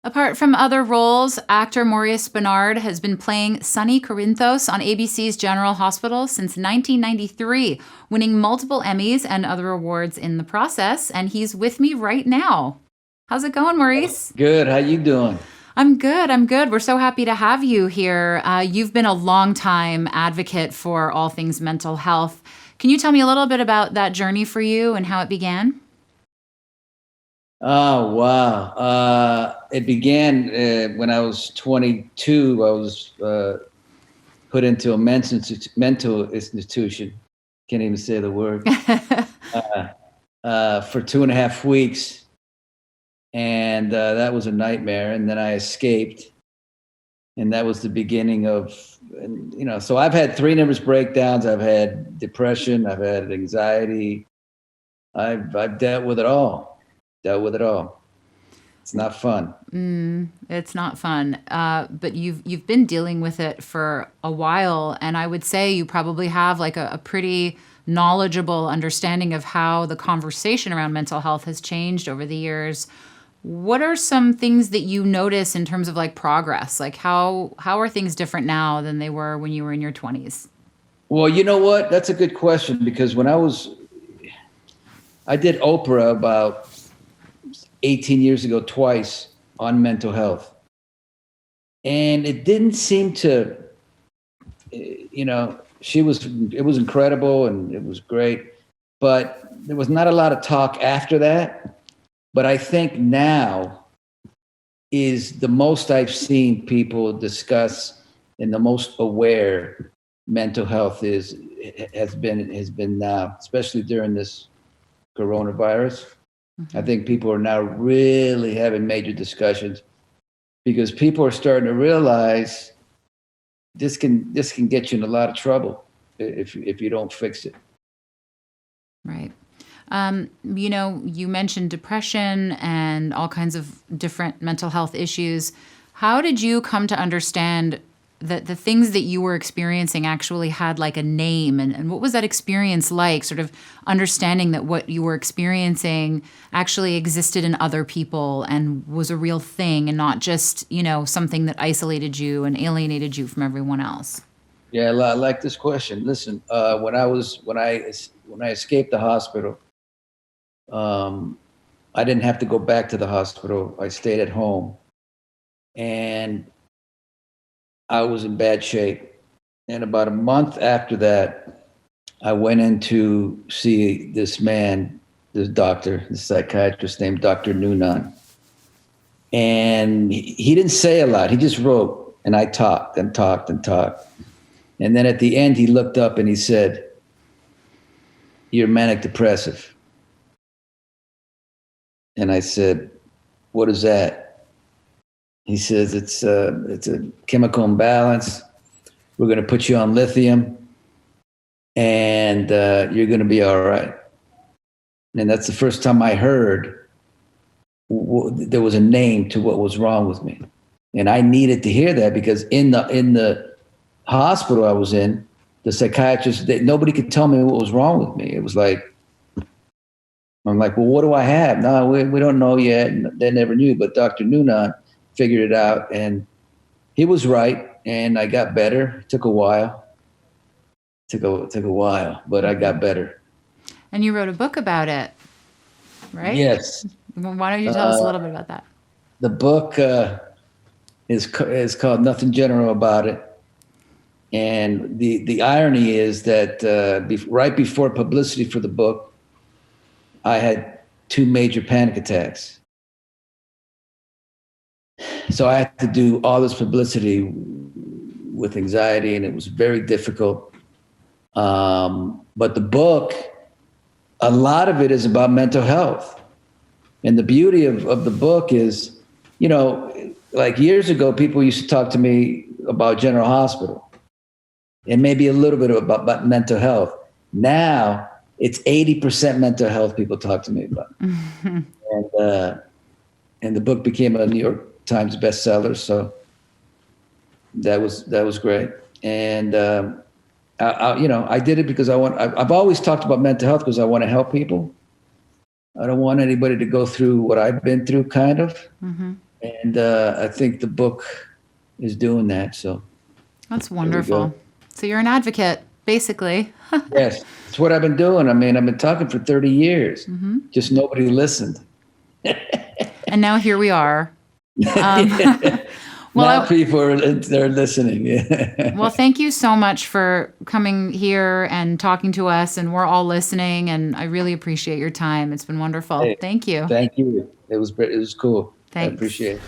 Apart from other roles, actor Maurice Bernard has been playing Sonny Corinthos on ABC's General Hospital since 1993, winning multiple Emmys and other awards in the process. And he's with me right now. How's it going, Maurice? Good. How you doing? I'm good. I'm good. We're so happy to have you here. You've been a longtime advocate for all things mental health. Can you tell me a little bit about that journey for you and how it began? Oh, wow. It began when I was 22. I was put into a mental institution. Can't even say the word. For 2.5 weeks. And that was a nightmare. And then I escaped. And that was the beginning of, so I've had 3 nervous breakdowns. I've had depression. I've had anxiety. I've dealt with it all. It's not fun. It's not fun. But you've been dealing with it for a while, and I would say you probably have like a pretty knowledgeable understanding of how the conversation around mental health has changed over the years. What are some things that you notice in terms of like progress? Like how are things different now than they were when you were in your 20s? Well, you know what? That's a good question, because when I did Oprah about 18 years ago twice on mental health. And it didn't seem to, it was incredible and it was great, but there was not a lot of talk after that. But I think now is the most I've seen people discuss and the most aware mental health has been now, especially during this coronavirus. I think people are now really having major discussions because people are starting to realize this can get you in a lot of trouble if you don't fix it. Right. You mentioned depression and all kinds of different mental health issues. How did you come to understand that the things that you were experiencing actually had like a name, and what was that experience like, sort of understanding that what you were experiencing actually existed in other people and was a real thing and not just, something that isolated you and alienated you from everyone else? Yeah, I like this question. Listen, when I escaped the hospital, I didn't have to go back to the hospital. I stayed at home, and I was in bad shape. And about a month after that, I went in to see this doctor, this psychiatrist named Dr. Noonan. And he didn't say a lot. He just wrote, and I talked and talked and talked. And then at the end, he looked up and he said, "You're manic depressive." And I said, "What is that?" He says, it's a chemical imbalance. We're going to put you on lithium, and you're going to be all right. And that's the first time I heard there was a name to what was wrong with me. And I needed to hear that because in the hospital I was in, the psychiatrist, nobody could tell me what was wrong with me. It was like, I'm like, well, what do I have? No, we don't know yet. And they never knew, but Dr. Noonan figured it out, and he was right, and I got better. It took a while. Took a while, but I got better. And you wrote a book about it, right? Yes. Why don't you tell us a little bit about that? The book is called Nothing General About It. And the irony is that right before publicity for the book, I had 2 major panic attacks. So I had to do all this publicity with anxiety, and it was very difficult. But the book, a lot of it is about mental health. And the beauty of the book is, like years ago, people used to talk to me about General Hospital and maybe a little bit about mental health. Now it's 80% mental health people talk to me about. And the book became a New York Times bestseller, so that was great. And I did it because I've always talked about mental health because I want to help people. I don't want anybody to go through what I've been through, kind of. Mm-hmm. And I think the book is doing that. So That's we wonderful. go. So you're an advocate, basically. Yes, it's what I've been doing. I mean, I've been talking for 30 years. Just nobody listened. And now here we are. Now Well, people they're listening. Yeah. well, thank you so much for coming here and talking to us, and we're all listening, and I really appreciate your time. It's been wonderful. Hey, Thank you. thank you. It was cool. I Thanks. appreciate it.